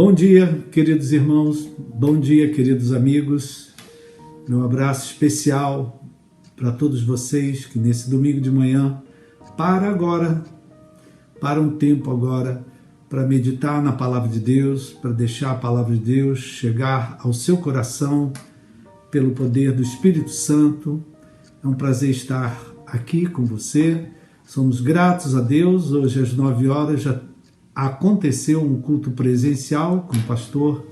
Bom dia, queridos irmãos, bom dia, queridos amigos. Meu abraço especial para todos vocês que nesse domingo de manhã, para um tempo agora, para meditar na palavra de Deus, para deixar a palavra de Deus chegar ao seu coração pelo poder do Espírito Santo. É um prazer estar aqui com você. Somos gratos a Deus. Hoje às 9 horas já aconteceu um culto presencial com o pastor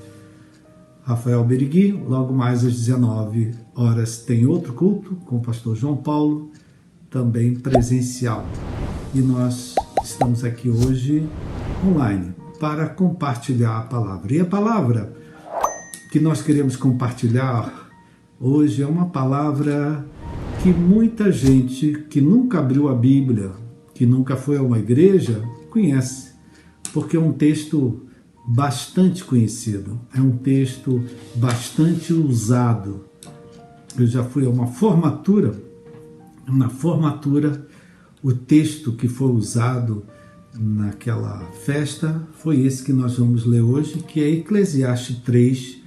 Rafael Berigui. Logo mais às 19 horas tem outro culto com o pastor João Paulo, também presencial. E nós estamos aqui hoje online para compartilhar a palavra. E a palavra que nós queremos compartilhar hoje é uma palavra que muita gente que nunca abriu a Bíblia, que nunca foi a uma igreja, conhece. Porque é um texto bastante conhecido, é um texto bastante usado. Eu já fui a uma formatura, na formatura, o texto que foi usado naquela festa foi esse que nós vamos ler hoje, que é Eclesiastes 3,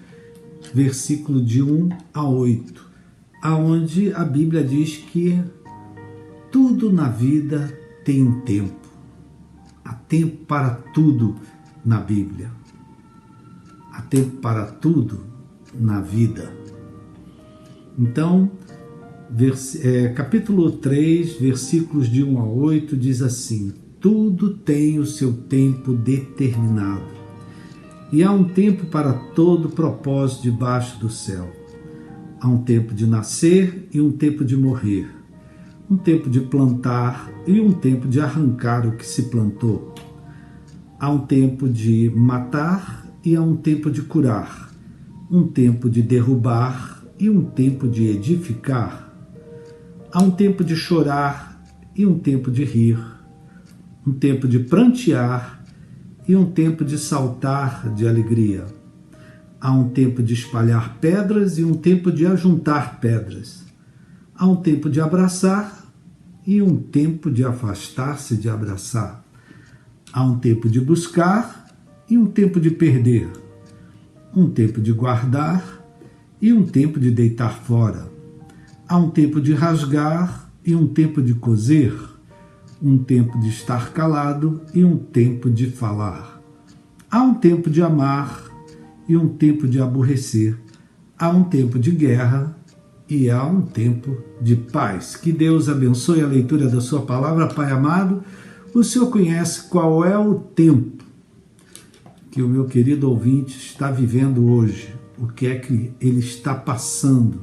versículo de 1 a 8, aonde a Bíblia diz que tudo na vida tem um tempo. Há tempo para tudo na Bíblia. Há tempo para tudo na vida. Então, capítulo 3, versículos de 1 a 8, diz assim: tudo tem o seu tempo determinado, e há um tempo para todo propósito debaixo do céu. Há um tempo de nascer e um tempo de morrer, um tempo de plantar e um tempo de arrancar o que se plantou. Há um tempo de matar e há um tempo de curar, um tempo de derrubar e um tempo de edificar. Há um tempo de chorar e um tempo de rir, um tempo de prantear e um tempo de saltar de alegria. Há um tempo de espalhar pedras e um tempo de ajuntar pedras. Há um tempo de abraçar e um tempo de afastar-se de abraçar. Há um tempo de buscar e um tempo de perder. Um tempo de guardar e um tempo de deitar fora. Há um tempo de rasgar e um tempo de coser. Um tempo de estar calado e um tempo de falar. Há um tempo de amar e um tempo de aborrecer. Há um tempo de guerra e há um tempo de paz. Que Deus abençoe a leitura da sua palavra. Pai amado, o Senhor conhece qual é o tempo que o meu querido ouvinte está vivendo hoje, o que é que ele está passando,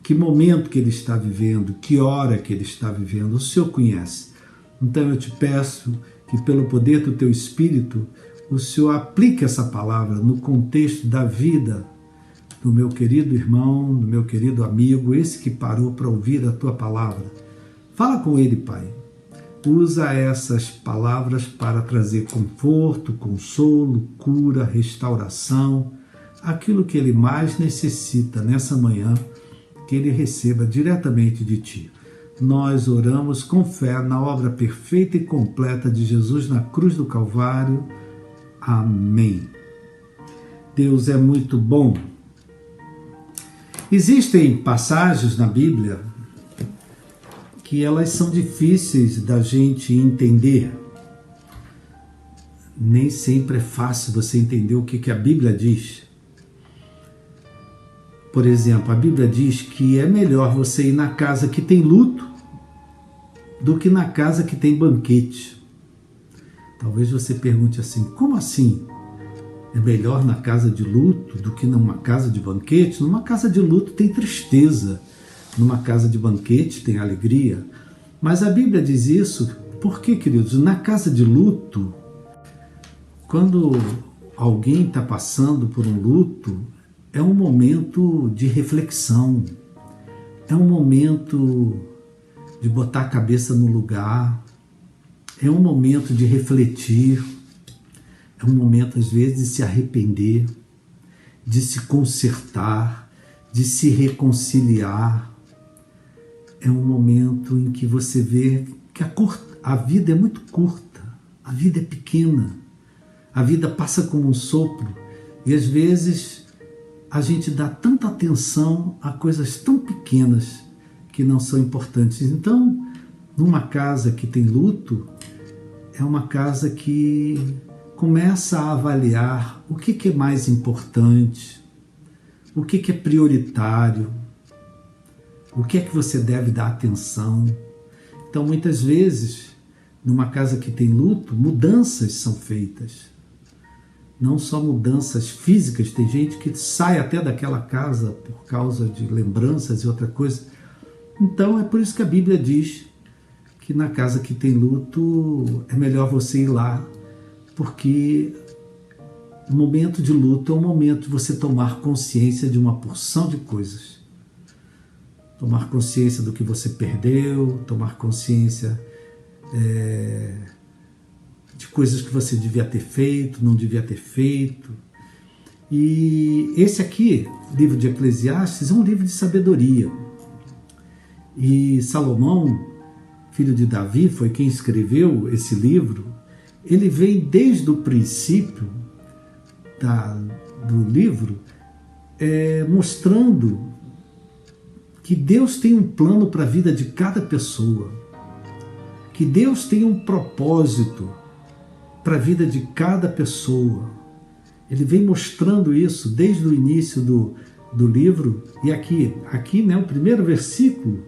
que momento que ele está vivendo, que hora que ele está vivendo, o Senhor conhece. Então eu te peço que pelo poder do teu Espírito, o Senhor aplique essa palavra no contexto da vida do meu querido irmão, do meu querido amigo, esse que parou para ouvir a tua palavra. Fala com ele, Pai. Usa essas palavras para trazer conforto, consolo, cura, restauração, aquilo que ele mais necessita nessa manhã, que ele receba diretamente de ti. Nós oramos com fé na obra perfeita e completa de Jesus na cruz do Calvário. Amém. Deus é muito bom. Existem passagens na Bíblia que elas são difíceis da gente entender. Nem sempre é fácil você entender o que a Bíblia diz. Por exemplo, a Bíblia diz que é melhor você ir na casa que tem luto do que na casa que tem banquete. Talvez você pergunte assim, como assim? É melhor na casa de luto do que numa casa de banquete? Numa casa de luto tem tristeza, numa casa de banquete tem alegria. Mas a Bíblia diz isso porque, queridos, na casa de luto, quando alguém está passando por um luto, é um momento de reflexão, é um momento de botar a cabeça no lugar, é um momento de refletir, é um momento, às vezes, de se arrepender, de se consertar, de se reconciliar. É um momento em que você vê que a vida é muito curta, a vida é pequena, A vida passa como um sopro e às vezes a gente dá tanta atenção a coisas tão pequenas que não são importantes. Então, numa casa que tem luto, é uma casa que começa a avaliar o que é mais importante, o que é prioritário, o que é que você deve dar atenção. Então, muitas vezes, numa casa que tem luto, mudanças são feitas. Não só mudanças físicas, tem gente que sai até daquela casa por causa de lembranças e outra coisa. Então, é por isso que a Bíblia diz que na casa que tem luto é melhor você ir lá, porque o momento de luto é um momento de você tomar consciência de uma porção de coisas. Tomar consciência do que você perdeu, tomar consciência de coisas que você devia ter feito, não devia ter feito. E esse aqui, livro de Eclesiastes, é um livro de sabedoria. E Salomão, filho de Davi, foi quem escreveu esse livro. Ele vem desde o princípio do livro mostrando que Deus tem um plano para a vida de cada pessoa, que Deus tem um propósito para a vida de cada pessoa. Ele vem mostrando isso desde o início do livro. E aqui, né, o primeiro versículo: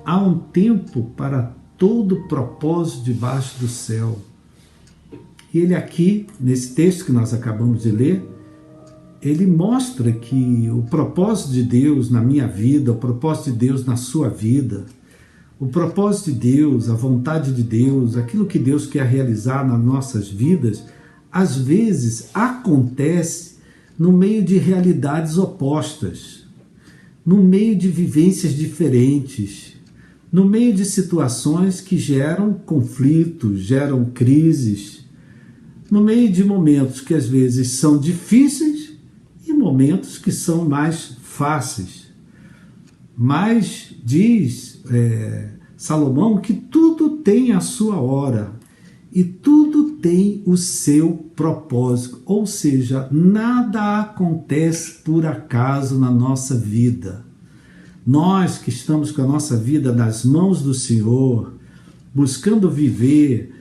há um tempo para todo propósito debaixo do céu. E ele aqui, nesse texto que nós acabamos de ler, ele mostra que o propósito de Deus na minha vida, o propósito de Deus na sua vida, o propósito de Deus, a vontade de Deus, aquilo que Deus quer realizar nas nossas vidas, às vezes acontece no meio de realidades opostas, no meio de vivências diferentes, no meio de situações que geram conflitos, geram crises, no meio de momentos que às vezes são difíceis e momentos que são mais fáceis. Mas diz Salomão que tudo tem a sua hora e tudo tem o seu propósito, ou seja, nada acontece por acaso na nossa vida. Nós que estamos com a nossa vida nas mãos do Senhor, buscando viver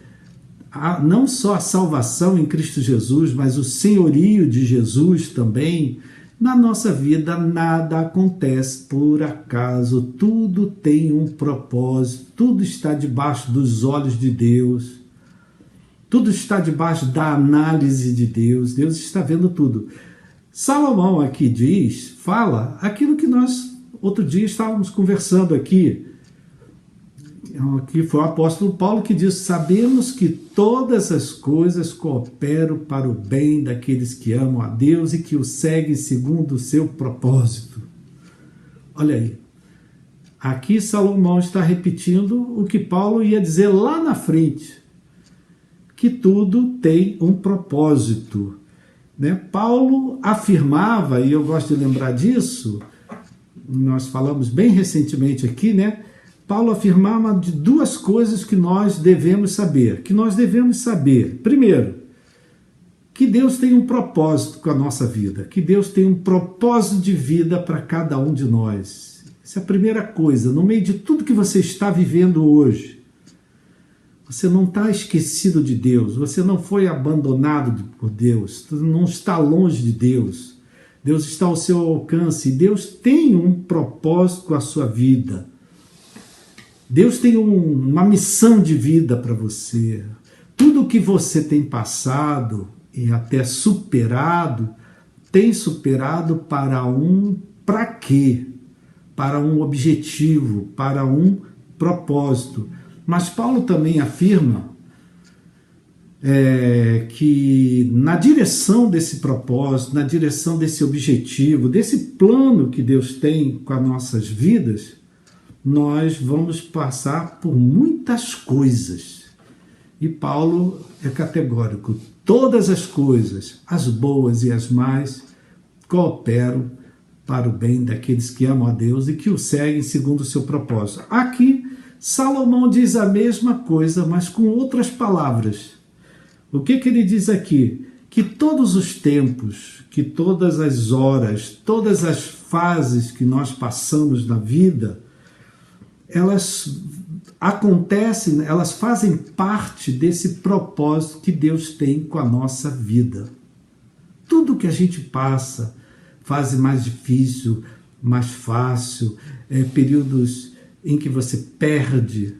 não só a salvação em Cristo Jesus, mas o senhorio de Jesus também, na nossa vida nada acontece por acaso, tudo tem um propósito, tudo está debaixo dos olhos de Deus, tudo está debaixo da análise de Deus, Deus está vendo tudo. Salomão aqui fala aquilo que nós outro dia estávamos conversando aqui, que foi o apóstolo Paulo que diz: sabemos que todas as coisas cooperam para o bem daqueles que amam a Deus e que o seguem segundo o seu propósito. Olha aí, aqui Salomão está repetindo o que Paulo ia dizer lá na frente, que tudo tem um propósito, né? Paulo afirmava, e eu gosto de lembrar disso, nós falamos bem recentemente aqui, né? Paulo afirmava de duas coisas que nós devemos saber. Primeiro, que Deus tem um propósito com a nossa vida, que Deus tem um propósito de vida para cada um de nós. Essa é a primeira coisa. No meio de tudo que você está vivendo hoje, você não está esquecido de Deus, você não foi abandonado por Deus, você não está longe de Deus. Deus está ao seu alcance, Deus tem um propósito com a sua vida. Deus tem uma missão de vida para você. Tudo que você tem passado e até superado, tem superado para quê? Para um objetivo, para um propósito. Mas Paulo também afirma que na direção desse propósito, na direção desse objetivo, desse plano que Deus tem com as nossas vidas, nós vamos passar por muitas coisas. E Paulo é categórico: todas as coisas, as boas e as más, cooperam para o bem daqueles que amam a Deus e que o seguem segundo o seu propósito. Aqui, Salomão diz a mesma coisa, mas com outras palavras. O que ele diz aqui? que todos os tempos, que todas as horas, todas as fases que nós passamos na vida, elas acontecem, elas fazem parte desse propósito que Deus tem com a nossa vida. Tudo que a gente passa, fase mais difícil, mais fácil, períodos em que você perde,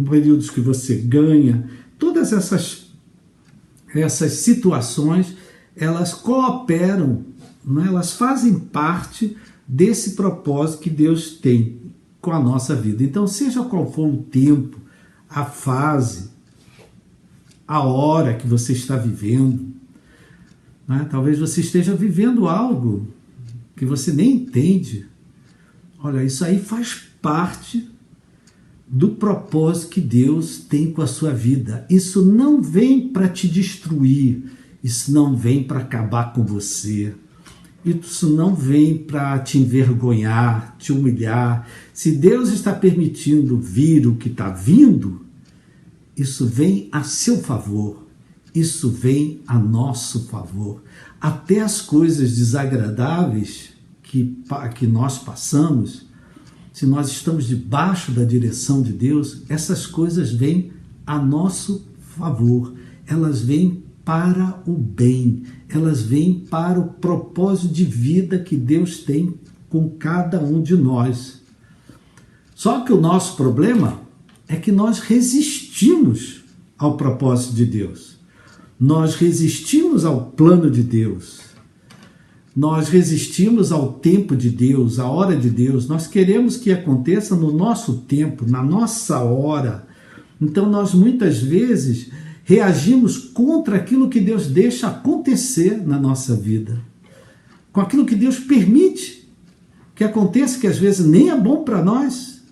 períodos que você ganha, todas essas situações, elas cooperam, né? Elas fazem parte desse propósito que Deus tem com a nossa vida. Então, seja qual for o tempo, a fase, a hora que você está vivendo, né? Talvez você esteja vivendo algo que você nem entende. Olha, isso aí faz parte do propósito que Deus tem com a sua vida. Isso não vem para te destruir, isso não vem para acabar com você, isso não vem para te envergonhar, te humilhar. Se Deus está permitindo vir o que está vindo, isso vem a seu favor, isso vem a nosso favor. Até as coisas desagradáveis que nós passamos, se nós estamos debaixo da direção de Deus, essas coisas vêm a nosso favor, elas vêm para o bem, elas vêm para o propósito de vida que Deus tem com cada um de nós. Só que o nosso problema é que nós resistimos ao propósito de Deus, nós resistimos ao plano de Deus. Nós resistimos ao tempo de Deus, à hora de Deus. Nós queremos que aconteça no nosso tempo, na nossa hora. Então nós muitas vezes reagimos contra aquilo que Deus deixa acontecer na nossa vida. Com aquilo que Deus permite que aconteça, que às vezes nem é bom para nós.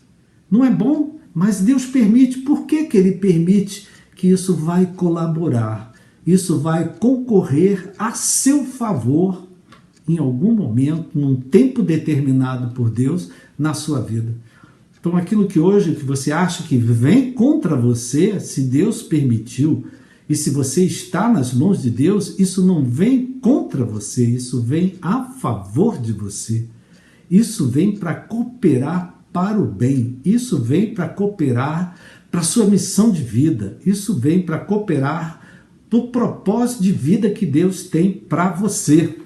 Não é bom, mas Deus permite. Por que que Ele permite? Que isso vai colaborar, isso vai concorrer a seu favor em algum momento, num tempo determinado por Deus, na sua vida. Então aquilo que hoje que você acha que vem contra você, se Deus permitiu, e se você está nas mãos de Deus, isso não vem contra você, isso vem a favor de você. Isso vem para cooperar para o bem, isso vem para cooperar para a sua missão de vida, isso vem para cooperar para o propósito de vida que Deus tem para você.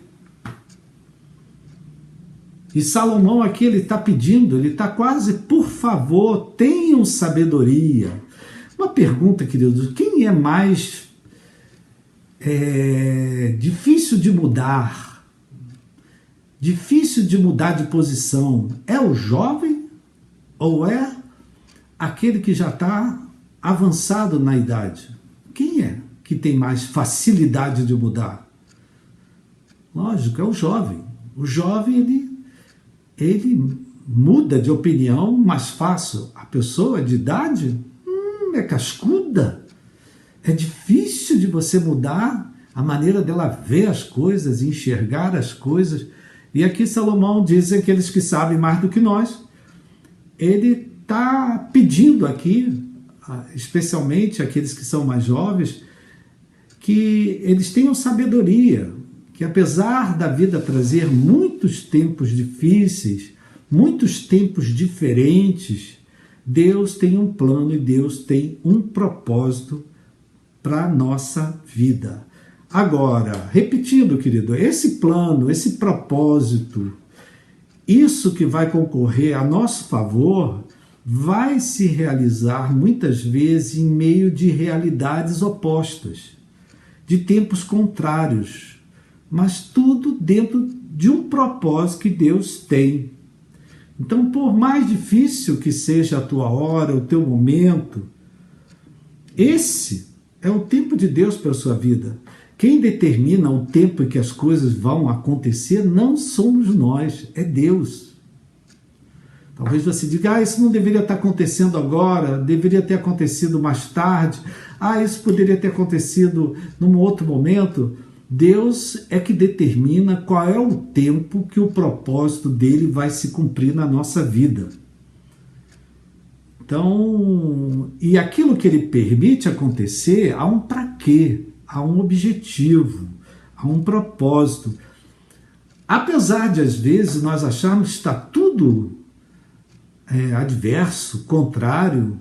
E Salomão aqui, ele está pedindo, ele está quase, por favor, tenham sabedoria. Uma pergunta, queridos, quem é mais difícil de mudar? Difícil de mudar de posição? É o jovem ou é aquele que já está avançado na idade? Quem é que tem mais facilidade de mudar? Lógico, é o jovem. O jovem, ele muda de opinião mais fácil. A pessoa de idade é cascuda. É difícil de você mudar a maneira dela ver as coisas, enxergar as coisas. E aqui Salomão diz, aqueles que sabem mais do que nós, ele está pedindo aqui, especialmente aqueles que são mais jovens, que eles tenham sabedoria, que apesar da vida trazer muitos tempos difíceis, muitos tempos diferentes, Deus tem um plano e Deus tem um propósito para a nossa vida. Agora, repetindo, querido, esse plano, esse propósito, isso que vai concorrer a nosso favor, vai se realizar muitas vezes em meio de realidades opostas, de tempos contrários, mas tudo dentro de um propósito que Deus tem. Então, por mais difícil que seja a tua hora, o teu momento, esse é o tempo de Deus para a sua vida. Quem determina o tempo em que as coisas vão acontecer não somos nós, é Deus. Talvez você diga, isso não deveria estar acontecendo agora, deveria ter acontecido mais tarde, isso poderia ter acontecido num outro momento. Deus é que determina qual é o tempo que o propósito dele vai se cumprir na nossa vida. Então, e aquilo que ele permite acontecer, há um para quê, há um objetivo, Há um propósito. Apesar de, às vezes, nós acharmos que está tudo adverso, contrário,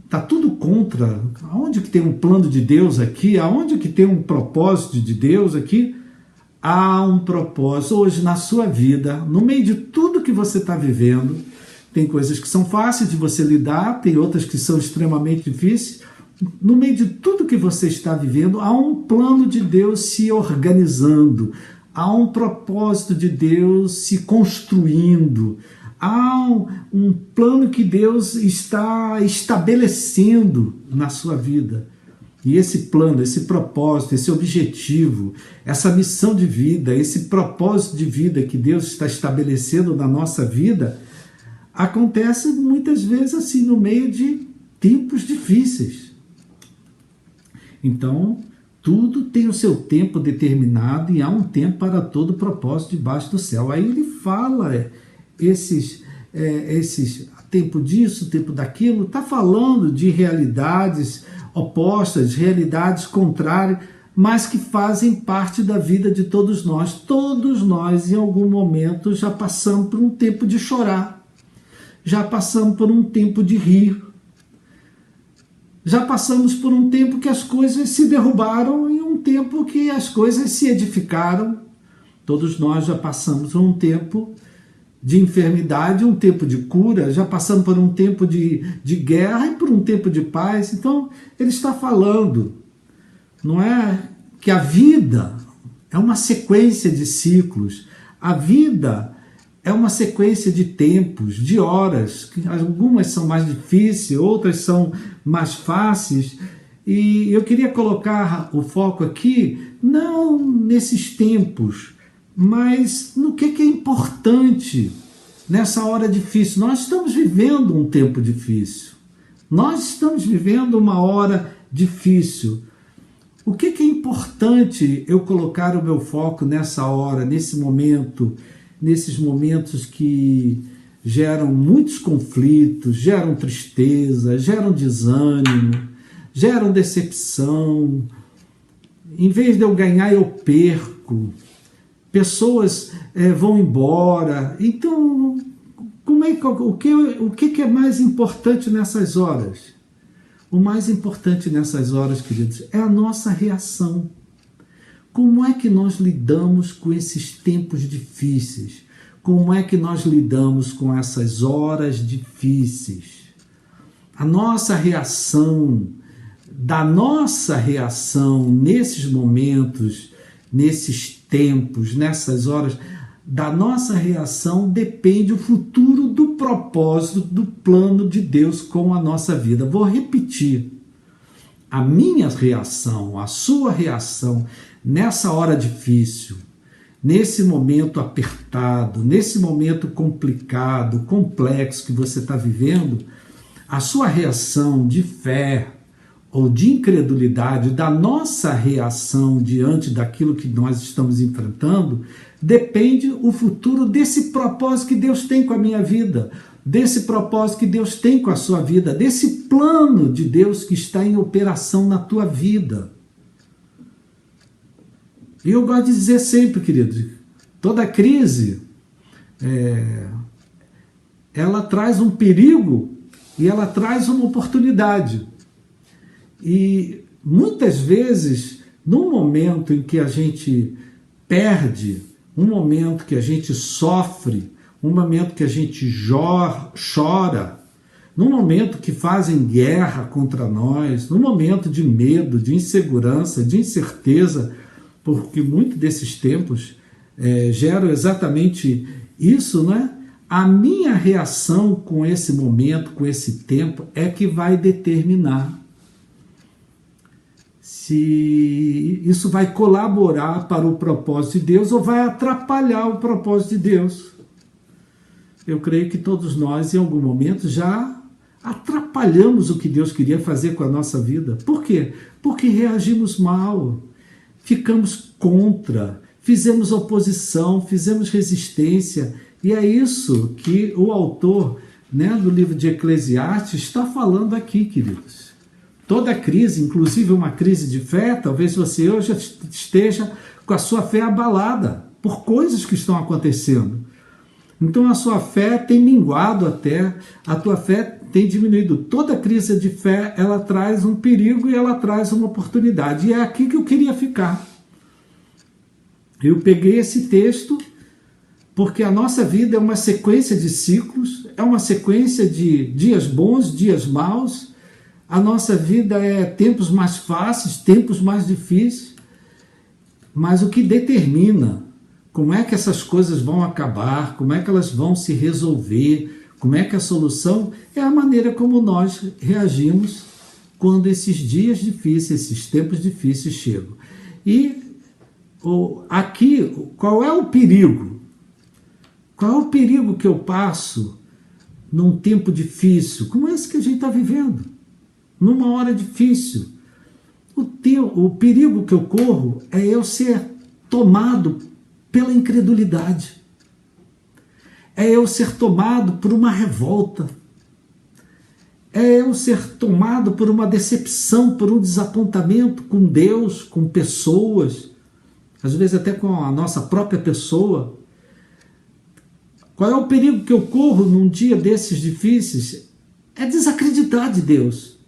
está tudo contra. Aonde que tem um plano de Deus aqui? Aonde que tem um propósito de Deus aqui? Há um propósito hoje na sua vida, no meio de tudo que você está vivendo. Tem coisas que são fáceis de você lidar, tem outras que são extremamente difíceis. No meio de tudo que você está vivendo, há um plano de Deus se organizando, há um propósito de Deus se construindo, há um plano que Deus está estabelecendo na sua vida. E esse plano, esse propósito, esse objetivo, essa missão de vida, esse propósito de vida que Deus está estabelecendo na nossa vida, acontece muitas vezes assim no meio de tempos difíceis. Então, tudo tem o seu tempo determinado e há um tempo para todo propósito debaixo do céu. Aí ele fala esses tempo disso, tempo daquilo, está falando de realidades opostas, realidades contrárias, mas que fazem parte da vida de todos nós. Todos nós, em algum momento, já passamos por um tempo de chorar, já passamos por um tempo de rir, já passamos por um tempo que as coisas se derrubaram e um tempo que as coisas se edificaram. Todos nós já passamos por um tempo de enfermidade, um tempo de cura, já passamos por um tempo de guerra e por um tempo de paz. Então, ele está falando, não é que a vida é uma sequência de ciclos, a vida é uma sequência de tempos, de horas, que algumas são mais difíceis, outras são mais fáceis, e eu queria colocar o foco aqui, não nesses tempos, mas no que é importante nessa hora difícil. Nós estamos vivendo um tempo difícil, nós estamos vivendo uma hora difícil. O que é importante eu colocar o meu foco nessa hora, nesse momento, nesses momentos que geram muitos conflitos, geram tristeza, geram desânimo, geram decepção. Em vez de eu ganhar, eu perco. Pessoas vão embora. Então, o que é mais importante nessas horas? O mais importante nessas horas, queridos, é a nossa reação. Como é que nós lidamos com esses tempos difíceis? Como é que nós lidamos com essas horas difíceis? A nossa reação, da nossa reação nesses momentos, nesses tempos, nessas horas, da nossa reação depende o futuro do propósito, do plano de Deus com a nossa vida. Vou repetir. A minha reação, a sua reação nessa hora difícil, nesse momento apertado, nesse momento complicado, complexo que você está vivendo, a sua reação de fé ou de incredulidade, da nossa reação diante daquilo que nós estamos enfrentando, depende o futuro desse propósito que Deus tem com a minha vida, desse propósito que Deus tem com a sua vida, desse plano de Deus que está em operação na tua vida. E eu gosto de dizer sempre, queridos, toda crise, ela traz um perigo e ela traz uma oportunidade. E muitas vezes, num momento em que a gente perde, um momento que a gente sofre, um momento que a gente chora, num momento que fazem guerra contra nós, num momento de medo, de insegurança, de incerteza, porque muitos desses tempos geram exatamente isso, né? A minha reação com esse momento, com esse tempo, é que vai determinar se isso vai colaborar para o propósito de Deus ou vai atrapalhar o propósito de Deus. Eu creio que todos nós, em algum momento, já atrapalhamos o que Deus queria fazer com a nossa vida. Por quê? Porque reagimos mal, ficamos contra, fizemos oposição, fizemos resistência. E é isso que o autor, né, do livro de Eclesiastes está falando aqui, queridos. Toda crise, inclusive uma crise de fé, talvez você hoje esteja com a sua fé abalada por coisas que estão acontecendo. Então a sua fé tem minguado até, a tua fé tem diminuído. Toda crise de fé, ela traz um perigo e ela traz uma oportunidade. E é aqui que eu queria ficar. Eu peguei esse texto porque a nossa vida é uma sequência de ciclos, é uma sequência de dias bons, dias maus. A nossa vida é tempos mais fáceis, tempos mais difíceis. Mas o que determina como é que essas coisas vão acabar, como é que elas vão se resolver, como é que a solução é a maneira como nós reagimos quando esses dias difíceis, esses tempos difíceis chegam. E aqui, qual é o perigo? Qual é o perigo que eu passo num tempo difícil, como esse que a gente está vivendo? Numa hora difícil. O perigo que eu corro é eu ser tomado pela incredulidade. É eu ser tomado por uma revolta. É eu ser tomado por uma decepção, por um desapontamento com Deus, com pessoas, às vezes até com a nossa própria pessoa. Qual é o perigo que eu corro num dia desses difíceis? É desacreditar de Deus.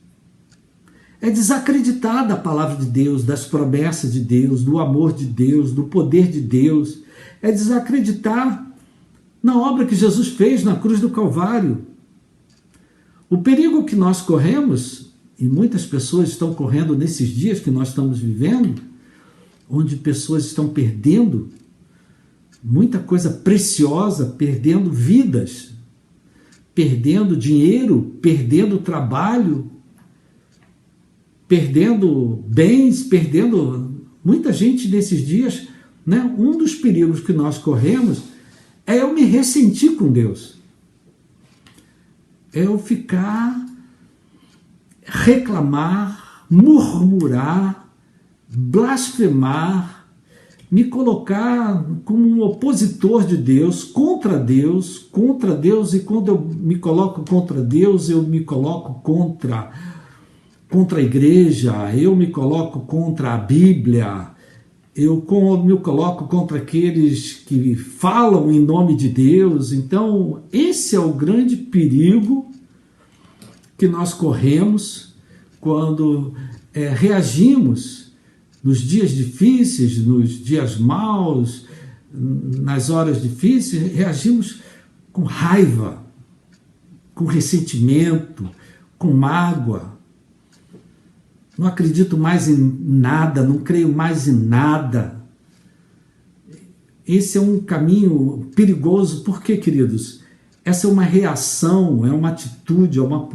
É desacreditar da palavra de Deus, das promessas de Deus, do amor de Deus, do poder de Deus. É desacreditar na obra que Jesus fez na cruz do Calvário. O perigo que nós corremos, e muitas pessoas estão correndo nesses dias que nós estamos vivendo, onde pessoas estão perdendo muita coisa preciosa, perdendo vidas, perdendo dinheiro, perdendo trabalho, perdendo bens, perdendo muita gente nesses dias, né? Um dos perigos que nós corremos é eu me ressentir com Deus. É eu ficar, reclamar, murmurar, blasfemar, me colocar como um opositor de Deus, contra Deus, e quando eu me coloco contra Deus, eu me coloco contra a igreja, eu me coloco contra a Bíblia, eu me coloco contra aqueles que falam em nome de Deus. Então, esse é o grande perigo que nós corremos quando reagimos nos dias difíceis, nos dias maus, nas horas difíceis, reagimos com raiva, com ressentimento, com mágoa. Não acredito mais em nada, não creio mais em nada. Esse é um caminho perigoso. Por quê, queridos? Essa é uma reação, é uma atitude, é uma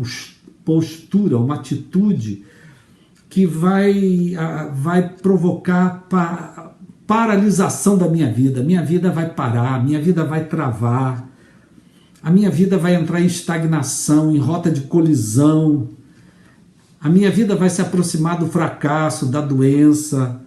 postura, uma atitude que vai provocar paralisação da minha vida. Minha vida vai parar, minha vida vai travar, a minha vida vai entrar em estagnação, em rota de colisão. A minha vida vai se aproximar do fracasso, da doença.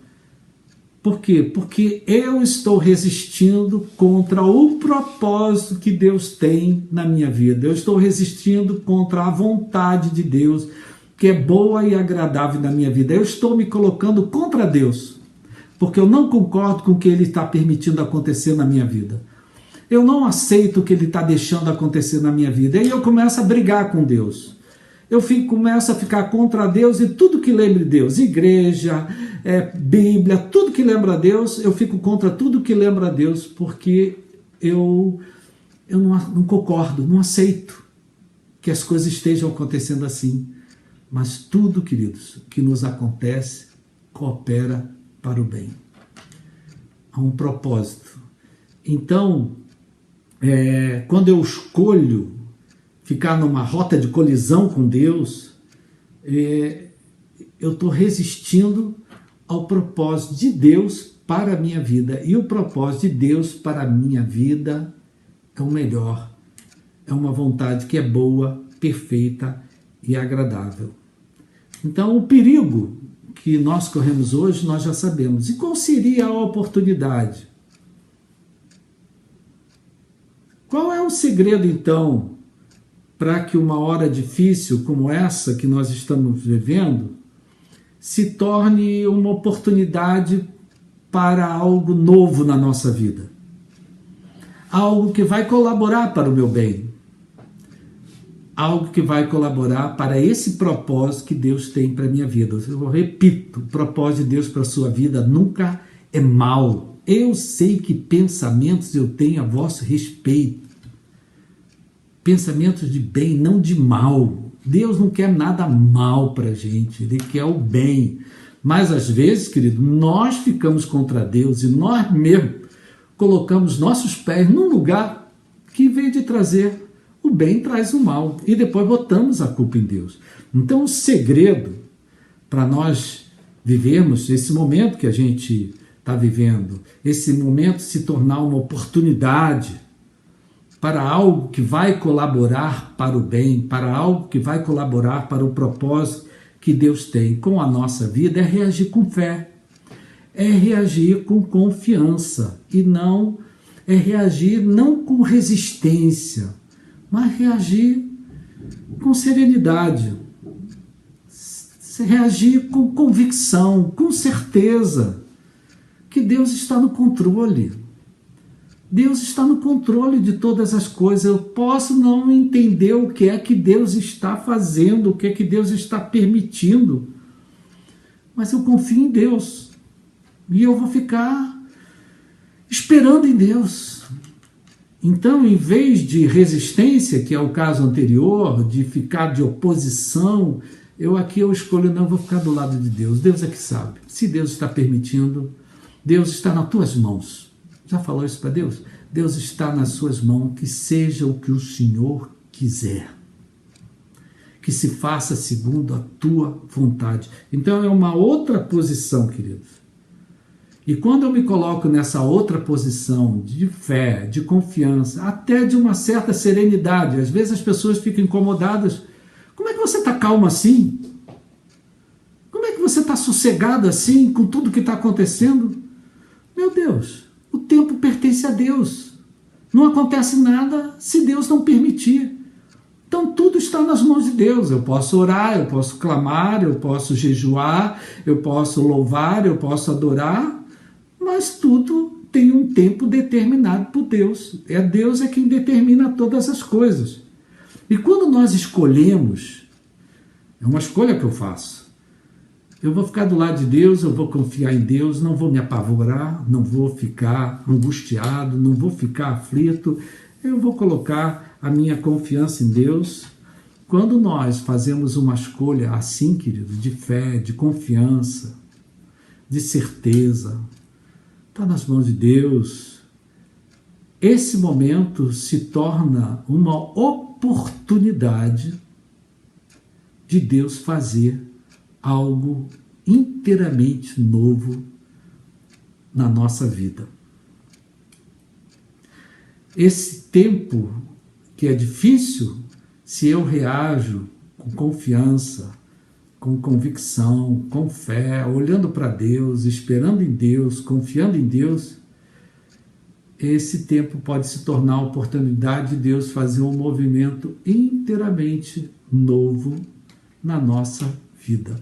Por quê? Porque eu estou resistindo contra o propósito que Deus tem na minha vida. Eu estou resistindo contra a vontade de Deus, que é boa e agradável na minha vida. Eu estou me colocando contra Deus, porque eu não concordo com o que Ele está permitindo acontecer na minha vida. Eu não aceito o que Ele está deixando acontecer na minha vida. E aí eu começo a brigar com Deus. Começo a ficar contra Deus e tudo que lembre Deus, igreja, Bíblia, tudo que lembra Deus, eu fico contra tudo que lembra Deus, porque eu não concordo, não aceito que as coisas estejam acontecendo assim. Mas tudo, queridos, que nos acontece, coopera para o bem. Há um propósito. Então, quando eu escolho ficar numa rota de colisão com Deus, eu estou resistindo ao propósito de Deus para a minha vida. E o propósito de Deus para a minha vida é o melhor. É uma vontade que é boa, perfeita e agradável. Então, o perigo que nós corremos hoje, nós já sabemos. E qual seria a oportunidade? Qual é o segredo, então, para que uma hora difícil como essa que nós estamos vivendo se torne uma oportunidade para algo novo na nossa vida. Algo que vai colaborar para o meu bem. Algo que vai colaborar para esse propósito que Deus tem para a minha vida. Eu repito, o propósito de Deus para a sua vida nunca é mal. Eu sei que pensamentos eu tenho a vosso respeito. Pensamentos de bem, não de mal. Deus não quer nada mal para a gente, Ele quer o bem. Mas às vezes, querido, nós ficamos contra Deus e nós mesmos colocamos nossos pés num lugar que, em vez de trazer o bem, traz o mal. E depois botamos a culpa em Deus. Então, o segredo para nós vivermos esse momento que a gente está vivendo, esse momento se tornar uma oportunidade para algo que vai colaborar para o bem, para algo que vai colaborar para o propósito que Deus tem com a nossa vida, é reagir com fé, é reagir com confiança e não é reagir não com resistência, mas reagir com serenidade, reagir com convicção, com certeza que Deus está no controle. Deus está no controle de todas as coisas. Eu posso não entender o que é que Deus está fazendo, o que é que Deus está permitindo, mas eu confio em Deus e eu vou ficar esperando em Deus. Então, em vez de resistência, que é o caso anterior, de ficar de oposição, eu escolho, não, vou ficar do lado de Deus. Deus é que sabe. Se Deus está permitindo, Deus está nas tuas mãos. Já falou isso para Deus? Deus está nas suas mãos, que seja o que o Senhor quiser. Que se faça segundo a tua vontade. Então é uma outra posição, queridos. E quando eu me coloco nessa outra posição de fé, de confiança, até de uma certa serenidade, às vezes as pessoas ficam incomodadas. Como é que você está calmo assim? Como é que você está sossegado assim com tudo que está acontecendo? Meu Deus, o tempo pertence a Deus. Não acontece nada se Deus não permitir. Então tudo está nas mãos de Deus. Eu posso orar, eu posso clamar, eu posso jejuar, eu posso louvar, eu posso adorar, mas tudo tem um tempo determinado por Deus. Deus é quem determina todas as coisas. E quando nós escolhemos, é uma escolha que eu faço. Eu vou ficar do lado de Deus, eu vou confiar em Deus, não vou me apavorar, não vou ficar angustiado, não vou ficar aflito. Eu vou colocar a minha confiança em Deus. Quando nós fazemos uma escolha assim, querido, de fé, de confiança, de certeza, está nas mãos de Deus. Esse momento se torna uma oportunidade de Deus fazer algo inteiramente novo na nossa vida. Esse tempo que é difícil, se eu reajo com confiança, com convicção, com fé, olhando para Deus, esperando em Deus, confiando em Deus, esse tempo pode se tornar a oportunidade de Deus fazer um movimento inteiramente novo na nossa vida.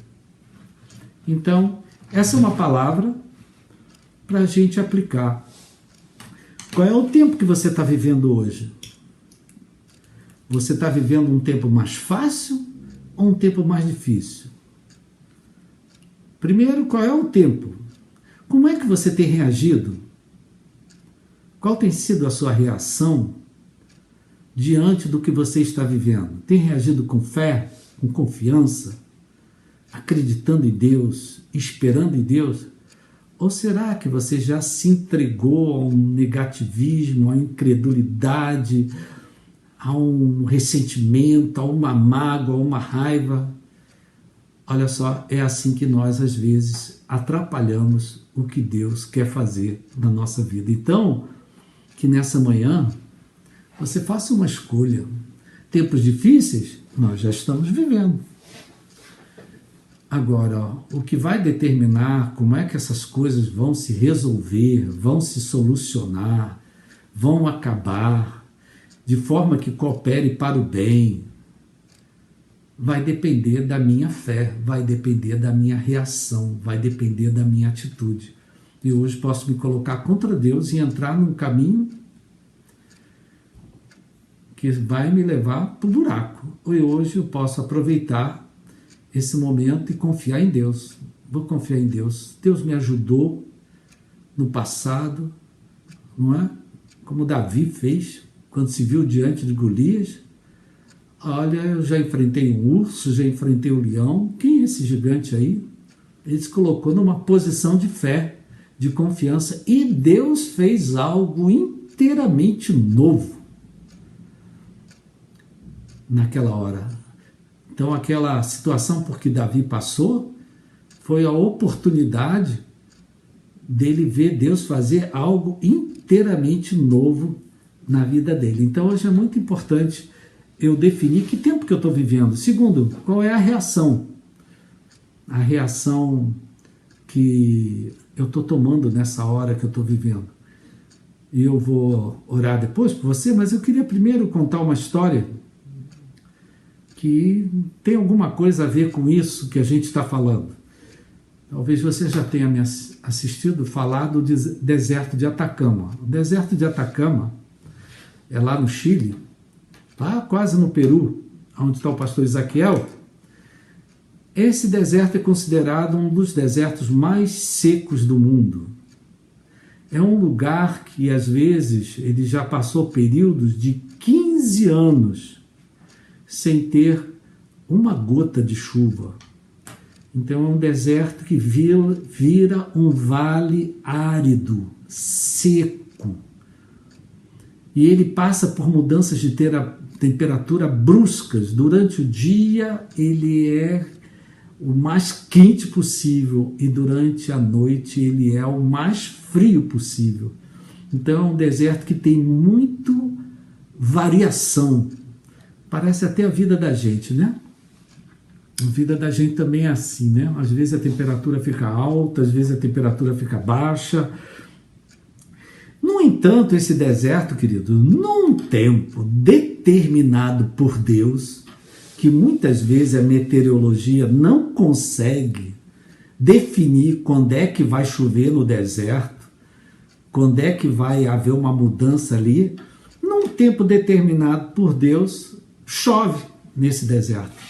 Então, essa é uma palavra para a gente aplicar. Qual é o tempo que você está vivendo hoje? Você está vivendo um tempo mais fácil ou um tempo mais difícil? Primeiro, qual é o tempo? Como é que você tem reagido? Qual tem sido a sua reação diante do que você está vivendo? Tem reagido com fé, com confiança, acreditando em Deus, esperando em Deus? Ou será que você já se entregou a um negativismo, a uma incredulidade, a um ressentimento, a uma mágoa, a uma raiva? Olha só, é assim que nós, às vezes, atrapalhamos o que Deus quer fazer na nossa vida. Então, que nessa manhã você faça uma escolha. Tempos difíceis, nós já estamos vivendo. Agora, o que vai determinar como é que essas coisas vão se resolver, vão se solucionar, vão acabar, de forma que coopere para o bem, vai depender da minha fé, vai depender da minha reação, vai depender da minha atitude. E hoje posso me colocar contra Deus e entrar num caminho que vai me levar para o buraco. E hoje eu posso aproveitar esse momento e confiar em Deus. Vou confiar em Deus. Deus me ajudou no passado, não é? Como Davi fez quando se viu diante de Golias. Olha, eu já enfrentei um urso, já enfrentei um leão. Quem é esse gigante aí? Ele se colocou numa posição de fé, de confiança, e Deus fez algo inteiramente novo naquela hora. Então aquela situação por que Davi passou foi a oportunidade dele ver Deus fazer algo inteiramente novo na vida dele. Então hoje é muito importante eu definir que tempo que eu estou vivendo. Segundo, qual é a reação? A reação que eu estou tomando nessa hora que eu estou vivendo. E eu vou orar depois por você, mas eu queria primeiro contar uma história que tem alguma coisa a ver com isso que a gente está falando. Talvez você já tenha me assistido falar do deserto de Atacama. O deserto de Atacama é lá no Chile, lá quase no Peru, onde está o pastor Ezequiel. Esse deserto é considerado um dos desertos mais secos do mundo. É um lugar que, às vezes, ele já passou períodos de 15 anos sem ter uma gota de chuva. Então é um deserto que vira um vale árido, seco. E ele passa por mudanças de temperatura bruscas. Durante o dia ele é o mais quente possível e durante a noite ele é o mais frio possível. Então é um deserto que tem muito variação. Parece até a vida da gente, né? A vida da gente também é assim, né? Às vezes a temperatura fica alta, às vezes a temperatura fica baixa. No entanto, esse deserto, querido, num tempo determinado por Deus, que muitas vezes a meteorologia não consegue definir quando é que vai chover no deserto, quando é que vai haver uma mudança ali, num tempo determinado por Deus, chove nesse deserto.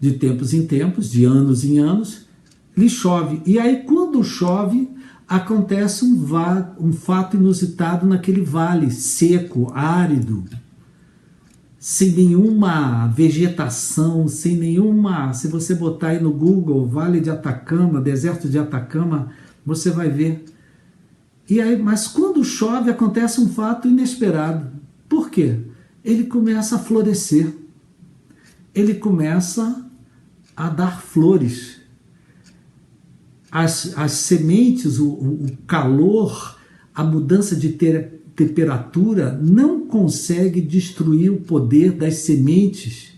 De tempos em tempos, de anos em anos, lhe chove. E aí, quando chove, acontece um fato inusitado naquele vale seco, árido, sem nenhuma vegetação, sem nenhuma... Se você botar aí no Google, Vale de Atacama, Deserto de Atacama, você vai ver. E aí, mas quando chove, acontece um fato inesperado. Por quê? Ele começa a florescer. Ele começa a dar flores. As sementes, o calor, a mudança de temperatura não consegue destruir o poder das sementes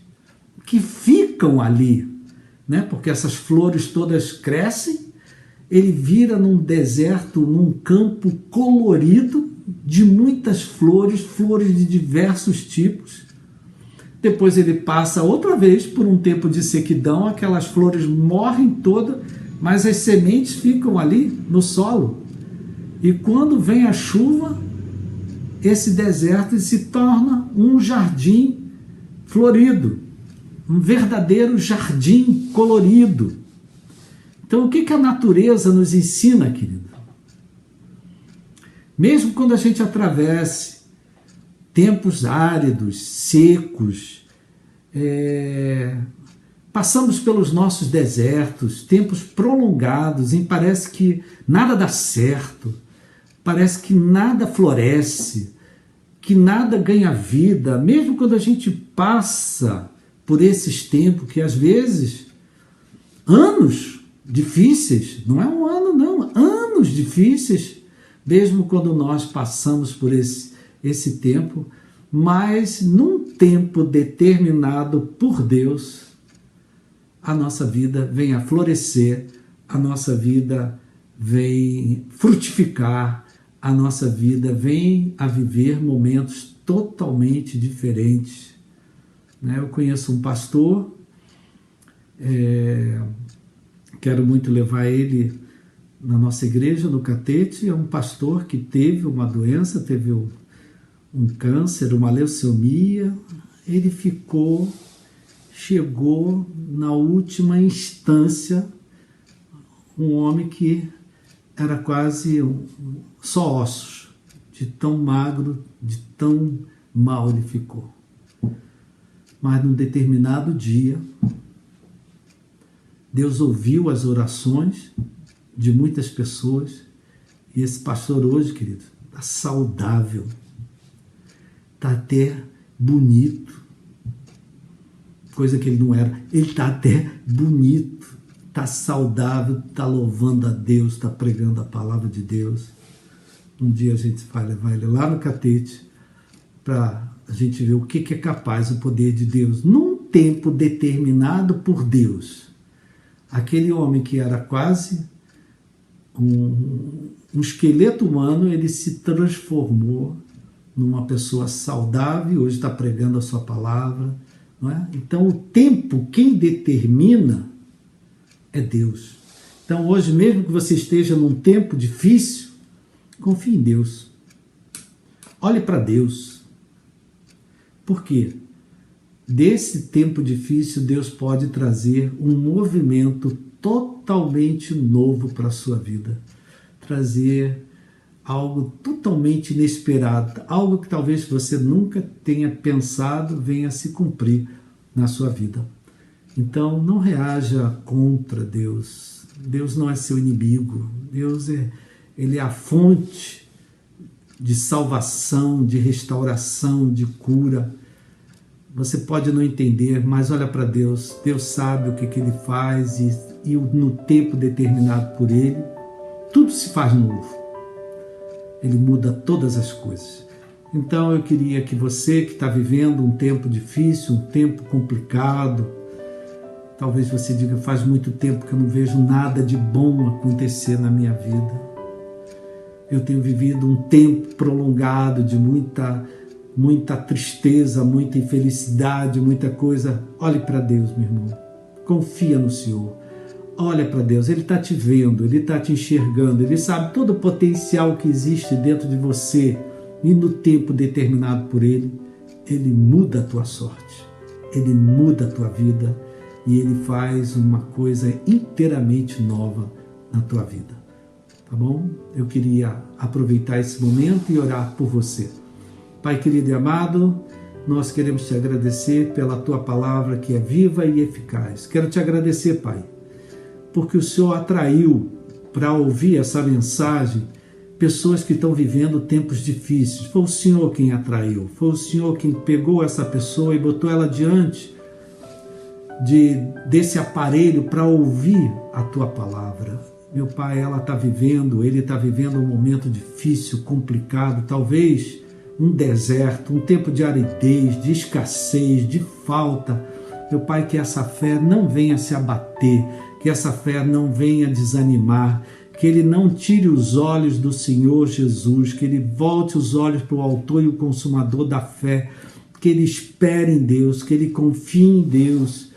que ficam ali, né? Porque essas flores todas crescem, ele vira num deserto, num campo colorido de muitas flores, flores de diversos tipos. Depois ele passa outra vez por um tempo de sequidão, aquelas flores morrem todas, mas as sementes ficam ali no solo. E quando vem a chuva, esse deserto se torna um jardim florido, um verdadeiro jardim colorido. Então o que a natureza nos ensina, querido? Mesmo quando a gente atravesse tempos áridos, secos, passamos pelos nossos desertos, tempos prolongados, e parece que nada dá certo, parece que nada floresce, que nada ganha vida, mesmo quando a gente passa por esses tempos que às vezes, anos difíceis, não é um ano não, anos difíceis, mesmo quando nós passamos por esse tempo, mas num tempo determinado por Deus, a nossa vida vem a florescer, a nossa vida vem frutificar, a nossa vida vem a viver momentos totalmente diferentes. Eu conheço um pastor, quero muito levar ele na nossa igreja, no Catete. É um pastor que teve uma doença, teve um câncer, uma leucemia. Ele chegou na última instância, um homem que era quase só ossos, de tão magro, de tão mal ele ficou. Mas num determinado dia, Deus ouviu as orações de muitas pessoas, e esse pastor hoje, querido, está saudável, está até bonito, coisa que ele não era. Ele está até bonito, está saudável, está louvando a Deus, está pregando a palavra de Deus. Um dia a gente vai levar ele lá no Catete para a gente ver o que é capaz o poder de Deus num tempo determinado por Deus. Aquele homem que era quase um esqueleto humano, ele se transformou numa pessoa saudável, hoje está pregando a sua palavra. Não é? Então, o tempo, quem determina é Deus. Então, hoje, mesmo que você esteja num tempo difícil, confie em Deus. Olhe para Deus. Por quê? Desse tempo difícil, Deus pode trazer um movimento totalmente novo para a sua vida. Trazer algo totalmente inesperado, algo que talvez você nunca tenha pensado venha se cumprir na sua vida. Então, não reaja contra Deus. Deus não é seu inimigo. Deus ele é a fonte de salvação, de restauração, de cura. Você pode não entender, mas olha para Deus. Deus sabe o que ele faz e no tempo determinado por ele, tudo se faz novo. Ele muda todas as coisas. Então eu queria que você que está vivendo um tempo difícil, um tempo complicado, talvez você diga, faz muito tempo que eu não vejo nada de bom acontecer na minha vida. Eu tenho vivido um tempo prolongado de muita tristeza, muita infelicidade, muita coisa. Olhe para Deus, meu irmão. Confia no Senhor. Olha para Deus, Ele está te vendo, Ele está te enxergando, Ele sabe todo o potencial que existe dentro de você e no tempo determinado por Ele, Ele muda a tua sorte, Ele muda a tua vida e Ele faz uma coisa inteiramente nova na tua vida. Tá bom? Eu queria aproveitar esse momento e orar por você. Pai querido e amado, nós queremos te agradecer pela tua palavra que é viva e eficaz. Quero te agradecer, Pai, porque o Senhor atraiu para ouvir essa mensagem pessoas que estão vivendo tempos difíceis. Foi o Senhor quem atraiu, foi o Senhor quem pegou essa pessoa e botou ela diante desse aparelho para ouvir a tua palavra. Meu Pai, ela está vivendo, ele está vivendo um momento difícil, complicado, talvez um deserto, um tempo de aridez, de escassez, de falta. Meu Pai, que essa fé não venha se abater, que essa fé não venha desanimar, que ele não tire os olhos do Senhor Jesus, que ele volte os olhos para o autor e o consumador da fé, que ele espere em Deus, que ele confie em Deus,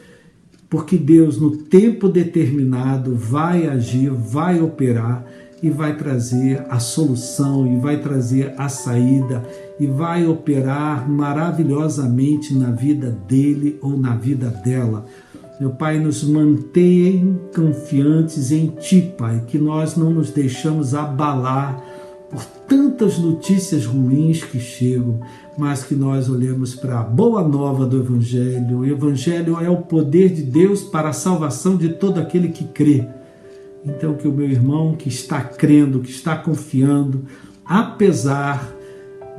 porque Deus, no tempo determinado, vai agir, vai operar e vai trazer a solução, e vai trazer a saída, e vai operar maravilhosamente na vida dele ou na vida dela. Meu Pai, nos mantém confiantes em Ti, Pai, que nós não nos deixamos abalar por tantas notícias ruins que chegam, mas que nós olhemos para a boa nova do Evangelho. O Evangelho é o poder de Deus para a salvação de todo aquele que crê. Então que o meu irmão que está crendo, que está confiando, apesar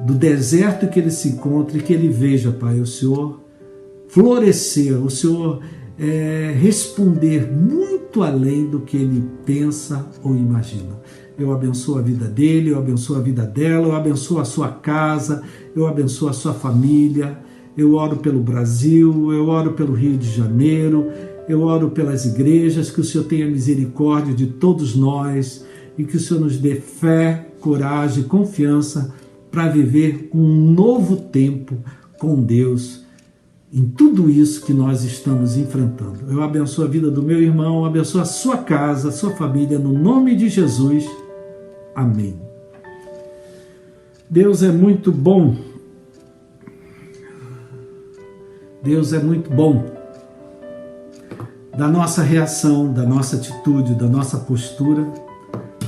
do deserto que ele se encontra, que ele veja, Pai, o Senhor florescer, o Senhor responder muito além do que ele pensa ou imagina. Eu abençoo a vida dele, eu abençoo a vida dela, eu abençoo a sua casa, eu abençoo a sua família, eu oro pelo Brasil, eu oro pelo Rio de Janeiro, eu oro pelas igrejas, que o Senhor tenha misericórdia de todos nós e que o Senhor nos dê fé, coragem, confiança para viver um novo tempo com Deus em tudo isso que nós estamos enfrentando. Eu abençoo a vida do meu irmão, abençoo a sua casa, a sua família, no nome de Jesus. Amém. Deus é muito bom. Deus é muito bom. Da nossa reação, da nossa atitude, da nossa postura,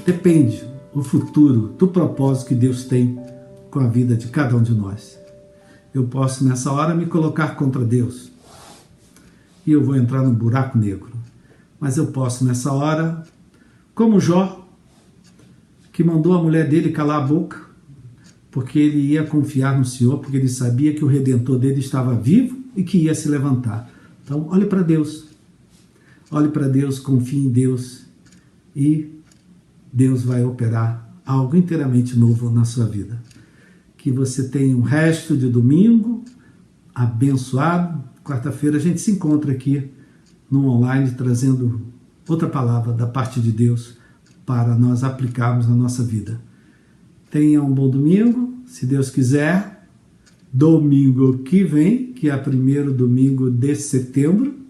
depende o futuro do propósito que Deus tem com a vida de cada um de nós. Eu posso nessa hora me colocar contra Deus e eu vou entrar num buraco negro. Mas eu posso nessa hora, como Jó, que mandou a mulher dele calar a boca, porque ele ia confiar no Senhor, porque ele sabia que o Redentor dele estava vivo e que ia se levantar. Então, olhe para Deus. Olhe para Deus, confie em Deus e Deus vai operar algo inteiramente novo na sua vida. Que você tenha um resto de domingo abençoado. Quarta-feira a gente se encontra aqui no online trazendo outra palavra da parte de Deus para nós aplicarmos na nossa vida. Tenha um bom domingo, se Deus quiser. Domingo que vem, que é o primeiro domingo de setembro,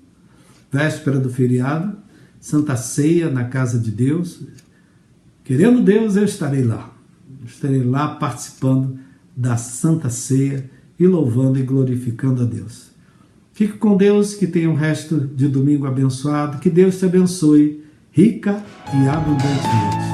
véspera do feriado, Santa Ceia na casa de Deus. Querendo Deus, eu estarei lá. Estarei lá participando da Santa Ceia e louvando e glorificando a Deus. Fique com Deus, que tenha um resto de domingo abençoado, que Deus te abençoe rica e abundantemente.